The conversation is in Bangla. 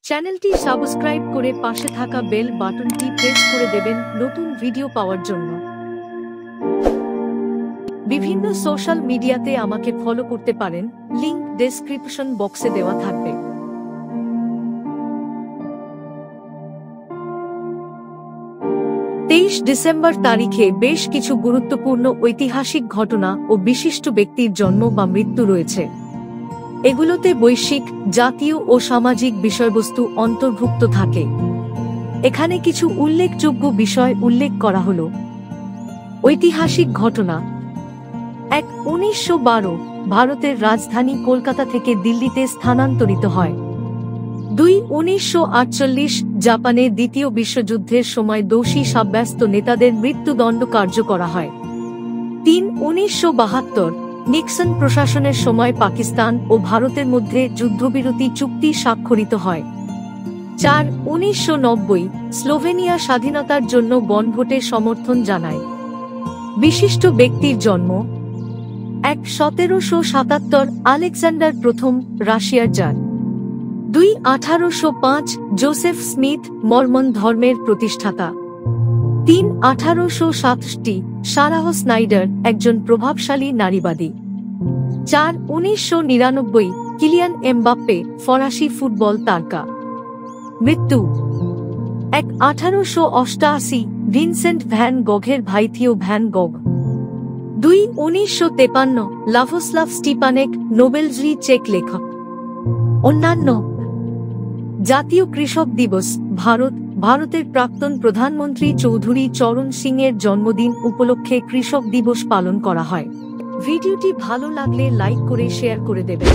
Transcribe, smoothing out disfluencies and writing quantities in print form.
চ্যানেলটি সাবস্ক্রাইব করে পাশে থাকা বেল বাটনটি প্রেস করে দেবেন নতুন ভিডিও পাওয়ার জন্য। বিভিন্ন সোশ্যাল মিডিয়াতে আমাকে ফলো করতে পারেন, লিংক ডেসক্রিপশন বক্সে দেওয়া থাকবে। 23 ডিসেম্বর তারিখে বেশ কিছু গুরুত্বপূর্ণ ঐতিহাসিক ঘটনা ও বিশিষ্ট ব্যক্তির জন্ম বা মৃত্যু রয়েছে। এগুলোতে বৈশ্বিক, জাতীয় ও সামাজিক বিষয়বস্তু অন্তর্ভুক্ত থাকে। এখানে কিছু উল্লেখযোগ্য বিষয় উল্লেখ করা হলো। ঐতিহাসিক ঘটনা: 1912 ভারতের রাজধানী কলকাতা থেকে দিল্লিতে স্থানান্তরিত হয়। 1948 জাপানে দ্বিতীয় বিশ্বযুদ্ধের সময় দোষী সাব্যস্ত নেতাদের মৃত্যুদণ্ড কার্য করা হয়। 1972 নিক্সন প্রশাসনের সময় পাকিস্তান ও ভারতের মধ্যে যুদ্ধবিরতি চুক্তি স্বাক্ষরিত হয়। 1990 স্লোভেনিয়া স্বাধীনতার জন্য গণভোটে সমর্থন জানায়। বিশিষ্ট ব্যক্তির জন্ম: 1777 আলেকজান্ডার প্রথম, রাশিয়ার জার। 1805 জোসেফ স্মিথ, মরমন ধর্মের প্রতিষ্ঠাতা। 1867 সারাহ স্নাইডার, একজন প্রভাবশালী নারীবাদী। 1999 কিলিয়ান এমবাপ্পে, ফরাসি ফুটবল তারকা। মৃত্যু: 1888 ভিনসেন্ট ভ্যান গঘের ভাই থিও ভ্যান গঘ। 1953 লাভোস্লাভ স্টিপানেক, নোবেলজয়ী চেক লেখক। অন্যান্য: জাতীয় কৃষক দিবস, ভারতের প্রাক্তন প্রধানমন্ত্রী চৌধুরী চরণ সিং এর জন্মদিন উপলক্ষে কৃষক দিবস পালন করা হয়। ভিডিওটি ভালো লাগলে লাইক করে শেয়ার করে দেবেন।